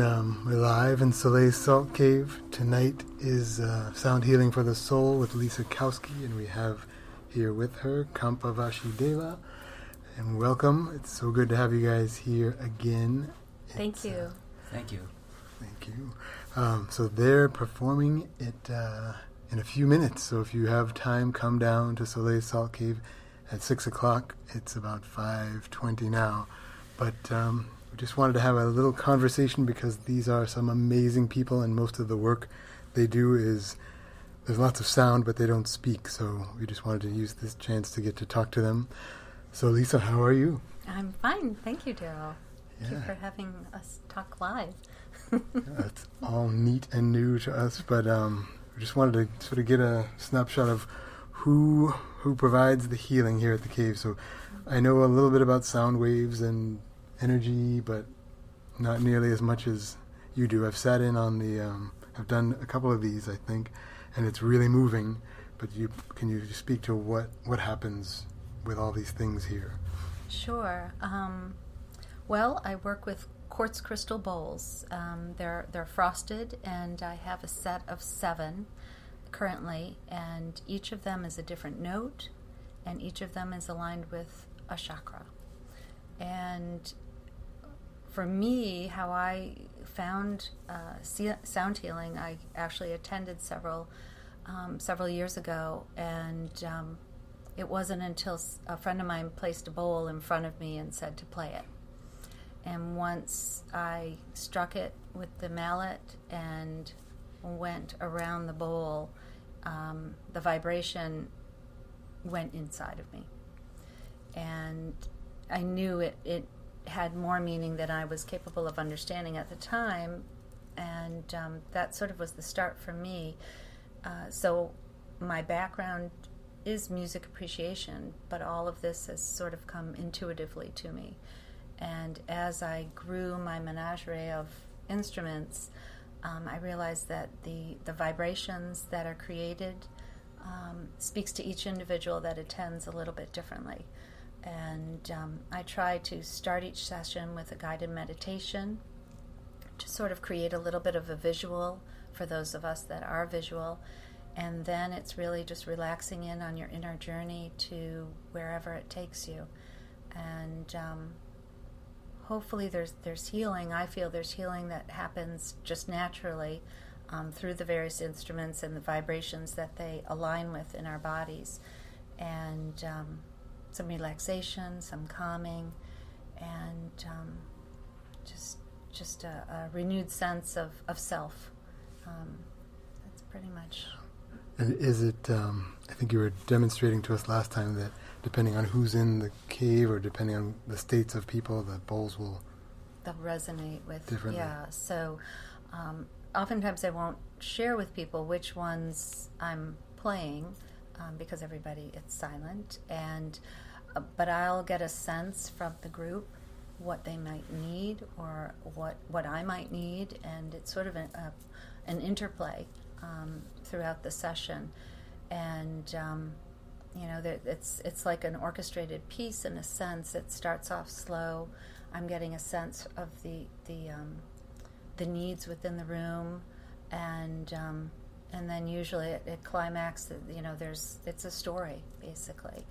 we're live in Soleil's Salt Cave. Tonight is Sound Healing for the Soul with Lisa Kawski, and we have here with her Kampa Vashi Deva. And welcome. It's so good to have you guys here again. Thank you. Thank you. Thank you. So they're performing it in a few minutes. So if you have time, come down to Soleil's Salt Cave at 6 o'clock. It's about 5:20 now. But we just wanted to have a little conversation because these are some amazing people, and most of the work they do is, there's lots of sound, but they don't speak. So we just wanted to use this chance to get to talk to them. So Lisa, how are you? I'm fine. Thank you, Daryl. Yeah. Thank you for having us talk live. It's all neat and new to us, but we just wanted to sort of get a snapshot of who provides the healing here at the cave. So I know a little bit about sound waves and energy, but not nearly as much as you do. I've sat in on the, I've done a couple of these, I think, and it's really moving. But can you speak to what happens with all these things here? Sure. Well, I work with quartz crystal bowls. They're frosted, and I have a set of 7 currently, and each of them is a different note, and each of them is aligned with a chakra. And for me, how I found sound healing, I actually attended several years ago, and it wasn't until a friend of mine placed a bowl in front of me and said to play it. And once I struck it with the mallet and went around the bowl, the vibration went inside of me. And I knew it had more meaning than I was capable of understanding at the time. And that sort of was the start for me. So my background is music appreciation, but all of this has sort of come intuitively to me. And as I grew my menagerie of instruments, I realized that the vibrations that are created speaks to each individual that attends a little bit differently. And I try to start each session with a guided meditation to sort of create a little bit of a visual for those of us that are visual. And then it's really just relaxing in on your inner journey to wherever it takes you. And hopefully there's healing. I feel there's healing that happens just naturally through the various instruments and the vibrations that they align with in our bodies. And some relaxation, some calming, and just a renewed sense of self. That's pretty much. And is it, I think you were demonstrating to us last time that depending on who's in the cave or depending on the states of people, the bowls they'll resonate with differently. Yeah. So oftentimes I won't share with people which ones I'm playing because it's silent, and but I'll get a sense from the group what they might need or what I might need, and it's sort of an interplay throughout the session. And it's like an orchestrated piece in a sense. It starts off slow. I'm getting a sense of the needs within the room, and then usually it climaxes. It's a story basically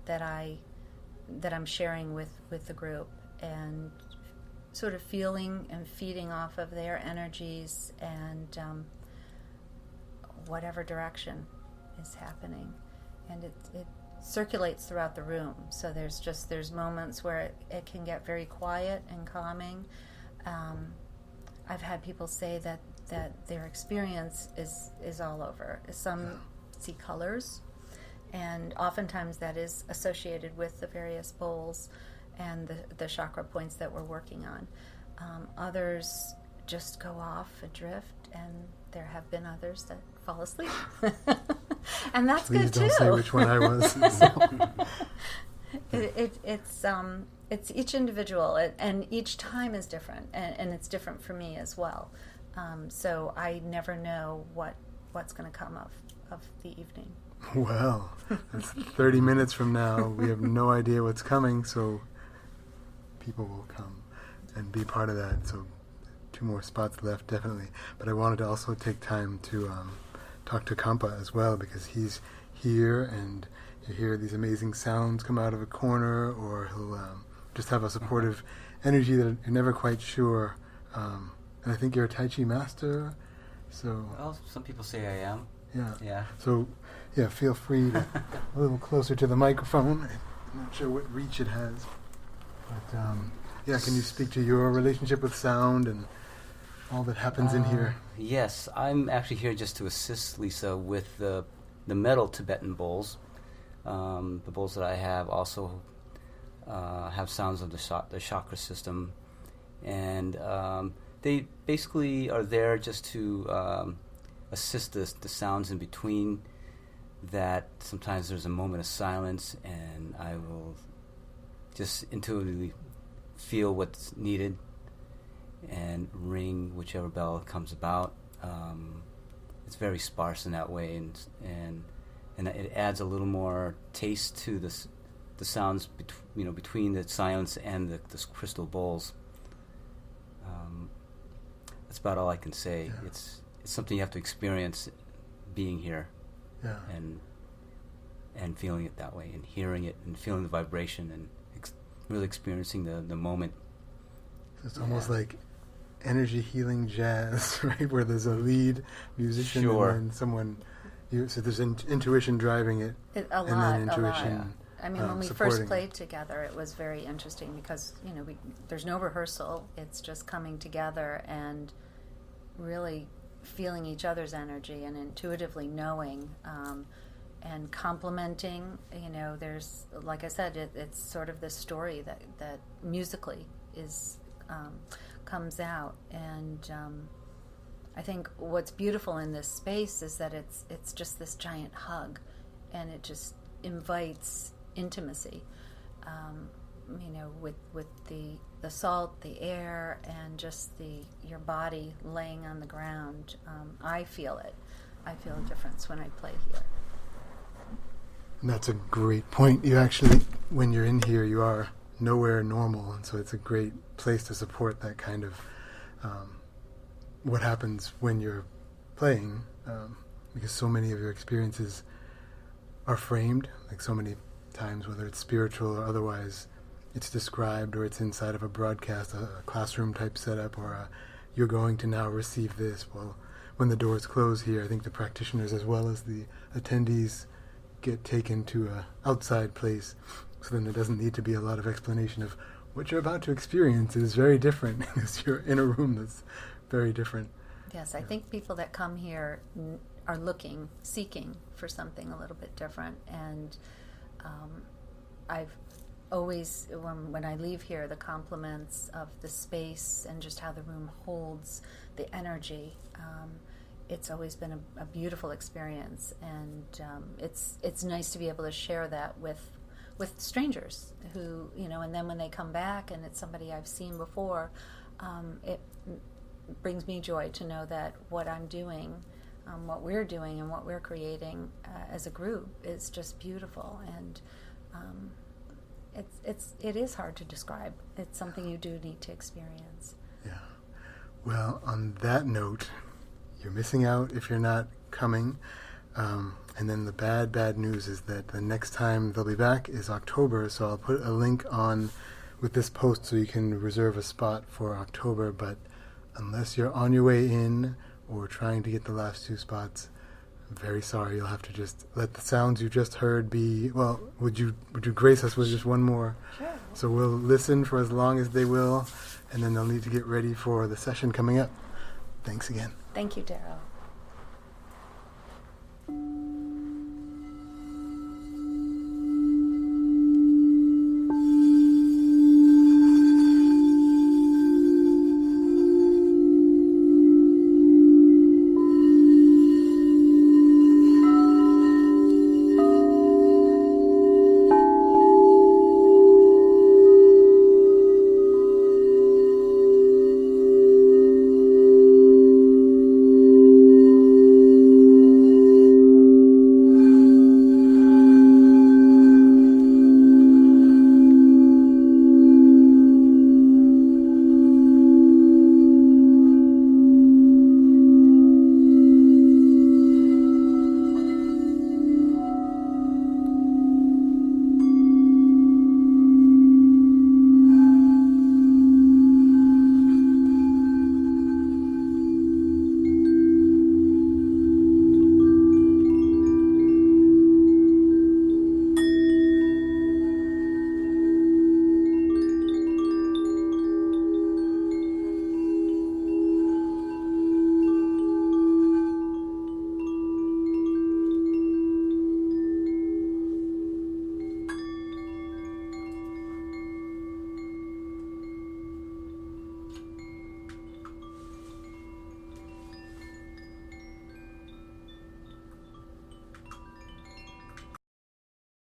that I'm sharing with the group, and sort of feeling and feeding off of their energies and whatever direction is happening. And it circulates throughout the room. So there's moments where it can get very quiet and calming. I've had people say that their experience is all over. Some see colors, and oftentimes that is associated with the various bowls and the chakra points that we're working on. Others just go off adrift, and there have been others that fall asleep. And that's Please good too. Please don't say which one I was. It's each individual, and each time is different, and it's different for me as well. So I never know what's going to come of the evening. Well, it's 30 minutes from now. We have no idea what's coming, so people will come and be part of that. So 2 more spots left, definitely. But I wanted to also take time to talk to Kampa as well, because he's here, and you hear these amazing sounds come out of a corner, or he'll just have a supportive energy that you're never quite sure. And I think you're a Tai Chi master, so... Well, some people say I am. Yeah. Yeah. So, yeah, feel free to a little closer to the microphone. I'm not sure what reach it has. But, yeah, can you speak to your relationship with sound and all that happens in here? Yes, I'm actually here just to assist Lisa with the metal Tibetan bowls. The bowls that I have also have sounds of the chakra system. And they basically are there just to assist the sounds in between that. Sometimes there's a moment of silence, and I will just intuitively feel what's needed and ring whichever bell comes about. It's very sparse in that way, and it adds a little more taste to the sounds between the silence and the crystal bowls. That's about all I can say. Yeah. It's something you have to experience being here, Yeah. and feeling it that way, and hearing it, and feeling the vibration, and really experiencing the moment. So it's almost like energy healing jazz, right? Where there's a lead musician, Sure. and then someone... so there's intuition driving it. A and lot, then intuition, a lot. I mean, when we supporting first played together, it was very interesting because, there's no rehearsal. It's just coming together and really feeling each other's energy and intuitively knowing and complementing. There's, like I said, it's sort of this story that musically is comes out. And I think what's beautiful in this space is that it's just this giant hug, and it just invites intimacy, with the salt, the air, and just your body laying on the ground. I feel it. I feel a difference when I play here. And that's a great point. You actually, when you're in here, you are nowhere normal, and so it's a great place to support that kind of what happens when you're playing, because so many of your experiences are framed, like so many times, whether it's spiritual or otherwise, it's described, or it's inside of a broadcast, a classroom type setup, or you're going to now receive this. Well, when the doors close here, I think the practitioners as well as the attendees get taken to a outside place, so then there doesn't need to be a lot of explanation of what you're about to experience is very different, because you're in a room that's very different. Yes, I think people that come here are seeking for something a little bit different, and I've always, when I leave here, the compliments of the space and just how the room holds the energy, it's always been a beautiful experience, and it's nice to be able to share that with strangers who, and then when they come back and it's somebody I've seen before, it brings me joy to know that what I'm doing, what we're doing, and what we're creating as a group is just beautiful, and it is hard to describe. It's something you do need to experience. Yeah. Well, on that note, you're missing out if you're not coming. And then the bad news is that the next time they'll be back is October, so I'll put a link on with this post so you can reserve a spot for October, but unless you're on your way in or trying to get the last 2 spots, I'm very sorry. You'll have to just let the sounds you just heard be... Well, would you grace us with just one more? Sure. So we'll listen for as long as they will, and then they'll need to get ready for the session coming up. Thanks again. Thank you, Darryl.